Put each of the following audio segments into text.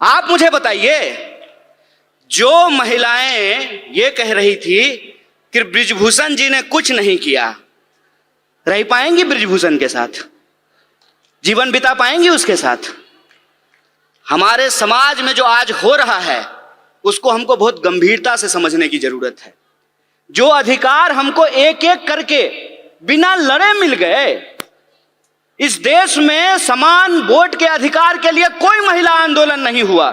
आप मुझे बताइए, जो महिलाएं ये कह रही थी कि बृजभूषण जी ने कुछ नहीं किया, रह पाएंगी बृजभूषण के साथ? जीवन बिता पाएंगी उसके साथ? हमारे समाज में जो आज हो रहा है उसको हमको बहुत गंभीरता से समझने की जरूरत है। जो अधिकार हमको एक एक करके बिना लड़े मिल गए, इस देश में समान वोट के अधिकार के लिए कोई महिला आंदोलन नहीं हुआ।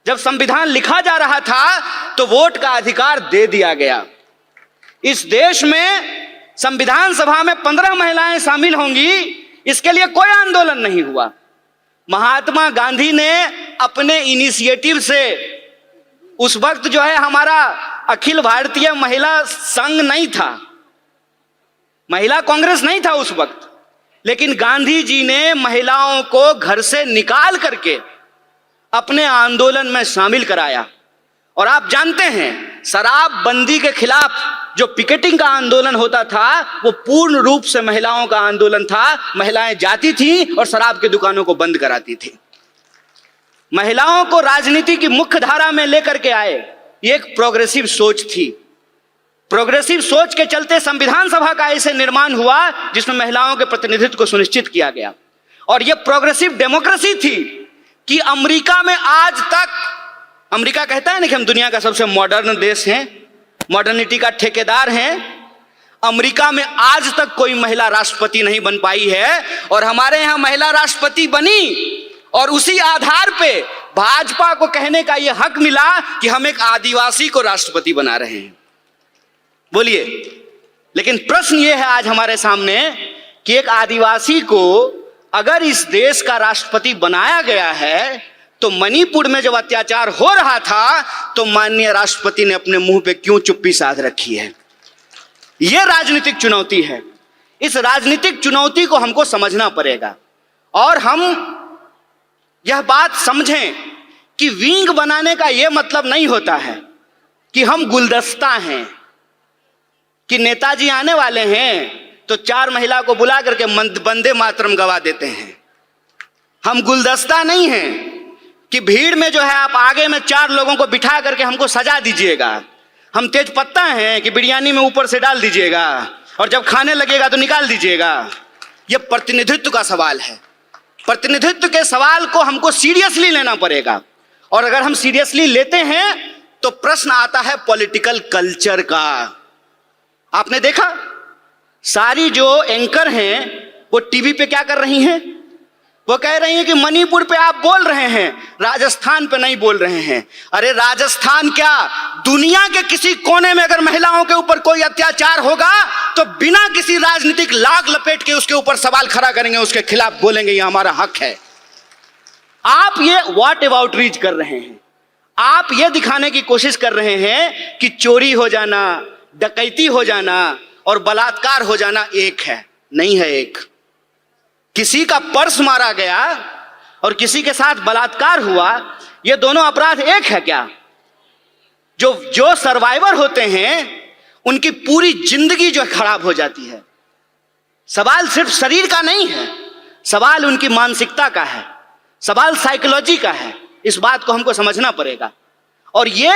जब संविधान लिखा जा रहा था तो वोट का अधिकार दे दिया गया। इस देश में संविधान सभा में 15 महिलाएं शामिल होंगी, इसके लिए कोई आंदोलन नहीं हुआ। महात्मा गांधी ने अपने इनिशिएटिव से, उस वक्त जो है हमारा अखिल भारतीय महिला संघ नहीं था, महिला कांग्रेस नहीं था उस वक्त, लेकिन गांधी जी ने महिलाओं को घर से निकाल करके अपने आंदोलन में शामिल कराया। और आप जानते हैं, शराबबंदी के खिलाफ जो पिकेटिंग का आंदोलन होता था वो पूर्ण रूप से महिलाओं का आंदोलन था। महिलाएं जाती थी और शराब की दुकानों को बंद कराती थी। महिलाओं को राजनीति की मुख्य धारा में लेकर के आए, ये एक प्रोग्रेसिव सोच थी। प्रोग्रेसिव सोच के चलते संविधान सभा का ऐसे निर्माण हुआ जिसमें महिलाओं के प्रतिनिधित्व को सुनिश्चित किया गया। और यह प्रोग्रेसिव डेमोक्रेसी थी कि अमेरिका में आज तक, अमेरिका कहता है ना कि हम दुनिया का सबसे मॉडर्न देश हैं, मॉडर्निटी का ठेकेदार हैं। अमेरिका में आज तक कोई महिला राष्ट्रपति नहीं बन पाई है, और हमारे यहाँ महिला राष्ट्रपति बनी और उसी आधार पे भाजपा को कहने का यह हक मिला कि हम एक आदिवासी को राष्ट्रपति बना रहे हैं। बोलिए, लेकिन प्रश्न यह है आज हमारे सामने कि एक आदिवासी को अगर इस देश का राष्ट्रपति बनाया गया है तो मणिपुर में जब अत्याचार हो रहा था तो माननीय राष्ट्रपति ने अपने मुंह पे क्यों चुप्पी साध रखी है? यह राजनीतिक चुनौती है। इस राजनीतिक चुनौती को हमको समझना पड़ेगा और हम यह बात समझें कि विंग बनाने का यह मतलब नहीं होता है कि हम गुलदस्ता हैं, कि नेताजी आने वाले हैं तो 4 महिला को बुला करके वंदे मातरम गवा देते हैं। हम गुलदस्ता नहीं हैं कि भीड़ में जो है आप आगे में 4 लोगों को बिठा करके हमको सजा दीजिएगा। हम तेज पत्ता हैं कि बिरयानी में ऊपर से डाल दीजिएगा और जब खाने लगेगा तो निकाल दीजिएगा। यह प्रतिनिधित्व का सवाल है। प्रतिनिधित्व के सवाल को हमको सीरियसली लेना पड़ेगा, और अगर हम सीरियसली लेते हैं तो प्रश्न आता है पॉलिटिकल कल्चर का। आपने देखा, सारी जो एंकर हैं वो टीवी पे क्या कर रही हैं? वो कह रही हैं कि मणिपुर पे आप बोल रहे हैं, राजस्थान पे नहीं बोल रहे हैं। अरे राजस्थान क्या, दुनिया के किसी कोने में अगर महिलाओं के ऊपर कोई अत्याचार होगा तो बिना किसी राजनीतिक लाग लपेट के उसके ऊपर सवाल खड़ा करेंगे, उसके खिलाफ बोलेंगे ये हमारा हक है। आप ये व्हाट अबाउट रीच कर रहे हैं। आप ये दिखाने की कोशिश कर रहे हैं कि चोरी हो जाना, डकैती हो जाना और बलात्कार हो जाना एक है। नहीं है एक। किसी का पर्स मारा गया और किसी के साथ बलात्कार हुआ, ये दोनों अपराध एक है क्या? जो सर्वाइवर होते हैं उनकी पूरी जिंदगी जो खराब हो जाती है। सवाल सिर्फ शरीर का नहीं है, सवाल उनकी मानसिकता का है, सवाल साइकोलॉजी का है। इस बात को हमको समझना पड़ेगा। और ये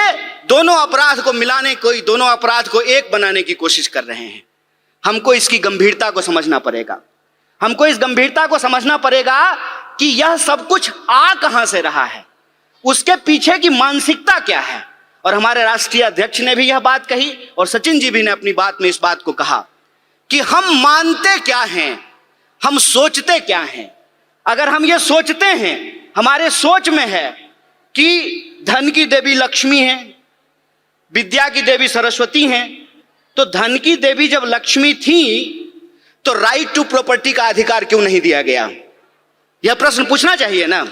दोनों अपराध को मिलाने, कोई दोनों अपराध को एक बनाने की कोशिश कर रहे हैं। हमको इसकी गंभीरता को समझना पड़ेगा। हमको इस गंभीरता को समझना पड़ेगा कि यह सब कुछ आ कहां से रहा है, उसके पीछे की मानसिकता क्या है। और हमारे राष्ट्रीय अध्यक्ष ने भी यह बात कही और सचिन जी भी ने अपनी बात में इस बात को कहा कि हम मानते क्या हैं, हम सोचते क्या हैं। अगर हम ये सोचते हैं, हमारे सोच में है कि धन की देवी लक्ष्मी है, विद्या की देवी सरस्वती हैं, तो धन की देवी जब लक्ष्मी थी तो राइट टू प्रॉपर्टी का अधिकार क्यों नहीं दिया गया? यह प्रश्न पूछना चाहिए ना।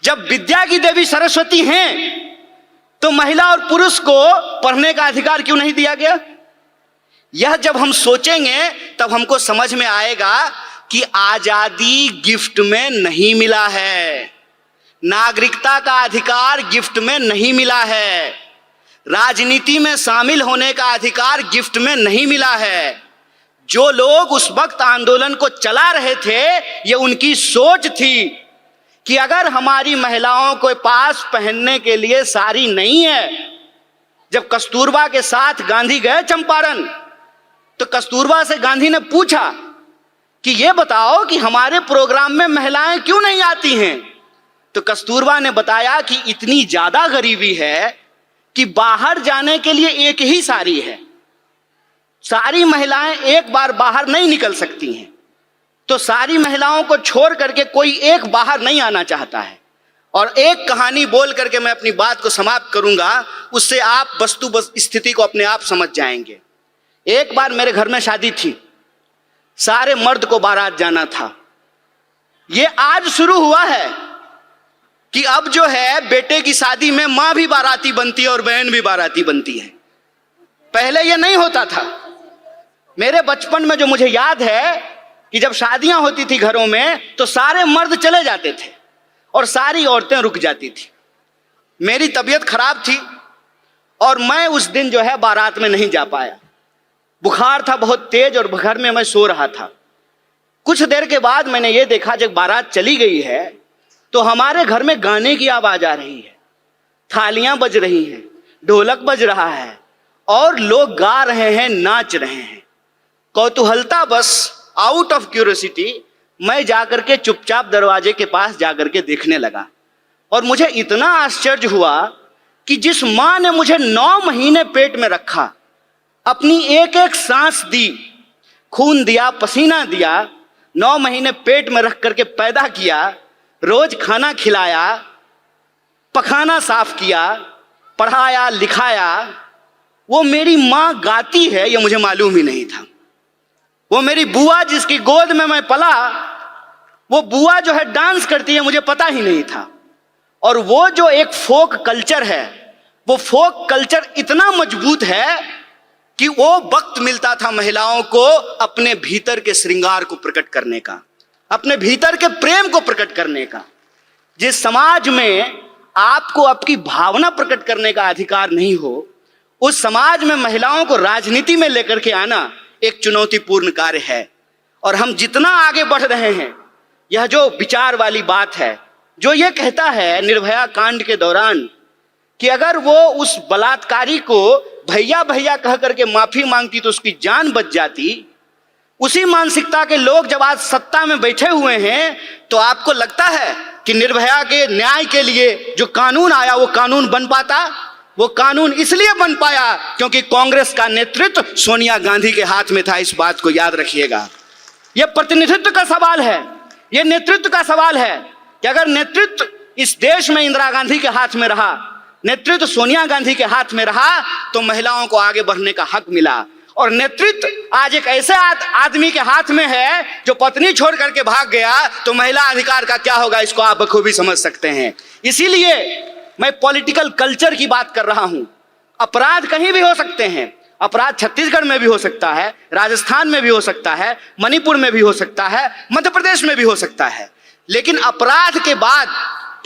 जब विद्या की देवी सरस्वती हैं तो महिला और पुरुष को पढ़ने का अधिकार क्यों नहीं दिया गया? यह जब हम सोचेंगे तब हमको समझ में आएगा कि आजादी गिफ्ट में नहीं मिला है, नागरिकता का अधिकार गिफ्ट में नहीं मिला है, राजनीति में शामिल होने का अधिकार गिफ्ट में नहीं मिला है। जो लोग उस वक्त आंदोलन को चला रहे थे, ये उनकी सोच थी कि अगर हमारी महिलाओं के पास पहनने के लिए साड़ी नहीं है, जब कस्तूरबा के साथ गांधी गए चंपारण, तो कस्तूरबा से गांधी ने पूछा कि ये बताओ कि हमारे प्रोग्राम में महिलाएं क्यों नहीं आती हैं। तो कस्तूरबा ने बताया कि इतनी ज्यादा गरीबी है कि बाहर जाने के लिए एक ही साड़ी है, सारी महिलाएं एक बार बाहर नहीं निकल सकती हैं, तो सारी महिलाओं को छोड़ करके कोई एक बाहर नहीं आना चाहता है। और एक कहानी बोल करके मैं अपनी बात को समाप्त करूंगा, उससे आप वस्तु स्थिति को अपने आप समझ जाएंगे। एक बार मेरे घर में शादी थी, सारे मर्द को बारात जाना था। ये आज शुरू हुआ है कि अब जो है बेटे की शादी में मां भी बाराती बनती है और बहन भी बाराती बनती है। पहले ये नहीं होता था। मेरे बचपन में जो मुझे याद है कि जब शादियां होती थी घरों में तो सारे मर्द चले जाते थे और सारी औरतें रुक जाती थी। मेरी तबीयत खराब थी और मैं उस दिन जो है बारात में नहीं जा पाया। बुखार था बहुत तेज और घर में मैं सो रहा था। कुछ देर के बाद मैंने ये देखा, जब बारात चली गई है तो हमारे घर में गाने की आवाज आ रही है, थालियां बज रही हैं, ढोलक बज रहा है और लोग गा रहे हैं, नाच रहे हैं। कौतूहलता बस, आउट ऑफ क्यूरियोसिटी, मैं जाकर के चुपचाप दरवाजे के पास जाकर के देखने लगा और मुझे इतना आश्चर्य हुआ कि जिस मां ने मुझे 9 महीने पेट में रखा, अपनी एक एक सांस दी, खून दिया, पसीना दिया, 9 महीने पेट में रख करके पैदा किया, रोज खाना खिलाया, पखाना साफ किया, पढ़ाया लिखाया, वो मेरी मां गाती है ये मुझे मालूम ही नहीं था। वो मेरी बुआ जिसकी गोद में मैं पला, वो बुआ जो है डांस करती है, मुझे पता ही नहीं था। और वो जो एक फोक कल्चर है, वो फोक कल्चर इतना मजबूत है कि वो वक्त मिलता था महिलाओं को अपने भीतर के श्रृंगार को प्रकट करने का, अपने भीतर के प्रेम को प्रकट करने का। जिस समाज में आपको आपकी भावना प्रकट करने का अधिकार नहीं हो, उस समाज में महिलाओं को राजनीति में लेकर के आना एक चुनौतीपूर्ण कार्य है। और हम जितना आगे बढ़ रहे हैं, यह जो विचार वाली बात है, जो ये कहता है निर्भया कांड के दौरान कि अगर वो उस बलात्कारी को भैया भैया कह करके माफी मांगती तो उसकी जान बच जाती, उसी मानसिकता के लोग जब आज सत्ता में बैठे हुए हैं, तो आपको लगता है कि निर्भया के न्याय के लिए जो कानून आया वो कानून बन पाता? वो कानून इसलिए बन पाया क्योंकि कांग्रेस का नेतृत्व सोनिया गांधी के हाथ में था। इस बात को याद रखिएगा। यह प्रतिनिधित्व का सवाल है, यह नेतृत्व का सवाल है कि अगर नेतृत्व इस देश में इंदिरा गांधी के हाथ में रहा, नेतृत्व सोनिया गांधी के हाथ में रहा, तो महिलाओं को आगे बढ़ने का हक मिला। और नेतृत्व आज एक ऐसे आदमी के हाथ में है जो पत्नी छोड़ करके भाग गया, तो महिला अधिकार का क्या होगा, इसको आप बखूबी समझ सकते हैं। इसीलिए मैं पॉलिटिकल कल्चर की बात कर रहा हूं। अपराध कहीं भी हो सकते हैं, अपराध छत्तीसगढ़ में भी हो सकता है, राजस्थान में भी हो सकता है, मणिपुर में भी हो सकता है, मध्य प्रदेश में भी हो सकता है, लेकिन अपराध के बाद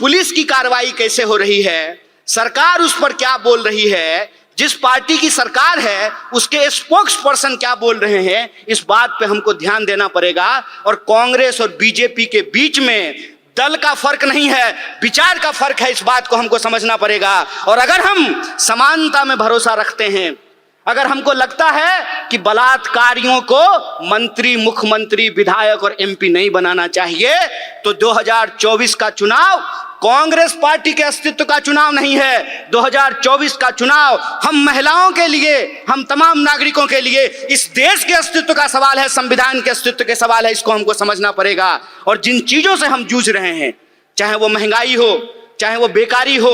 पुलिस की कार्रवाई कैसे हो रही है, सरकार उस पर क्या बोल रही है, जिस पार्टी की सरकार है उसके स्पोक्स पर्सन क्या बोल रहे हैं, इस बात पे हमको ध्यान देना पड़ेगा। और कांग्रेस और बीजेपी के बीच में दल का फर्क नहीं है, विचार का फर्क है, इस बात को हमको समझना पड़ेगा। और अगर हम समानता में भरोसा रखते हैं, अगर हमको लगता है कि बलात्कारियों को मंत्री, मुख्यमंत्री, विधायक और एमपी नहीं बनाना चाहिए, तो 2024 का चुनाव कांग्रेस पार्टी के अस्तित्व का चुनाव नहीं है। 2024 का चुनाव हम महिलाओं के लिए, हम तमाम नागरिकों के लिए, इस देश के अस्तित्व का सवाल है, संविधान के अस्तित्व के सवाल है। इसको हमको समझना पड़ेगा। और जिन चीजों से हम जूझ रहे हैं, चाहे वो महंगाई हो, चाहे वो बेकारी हो,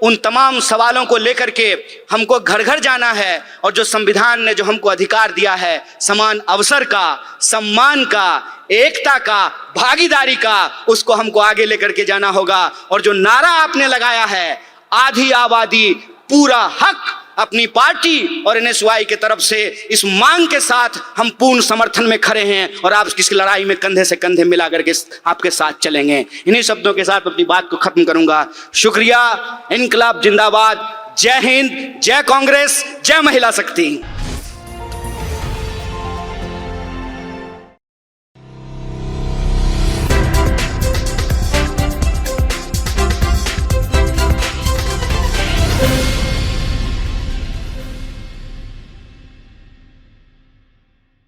उन तमाम सवालों को लेकर के हमको घर घर जाना है। और जो संविधान ने जो हमको अधिकार दिया है, समान अवसर का, सम्मान का, एकता का, भागीदारी का, उसको हमको आगे लेकर के जाना होगा। और जो नारा आपने लगाया है, आधी आबादी पूरा हक, अपनी पार्टी और एनएसवाई के तरफ से इस मांग के साथ हम पूर्ण समर्थन में खड़े हैं और आप किस लड़ाई में कंधे से कंधे मिला करके आपके साथ चलेंगे। इन्हीं शब्दों के साथ अपनी बात को खत्म करूंगा। शुक्रिया। इनकलाब जिंदाबाद। जय हिंद, जय कांग्रेस, जय महिला शक्ति।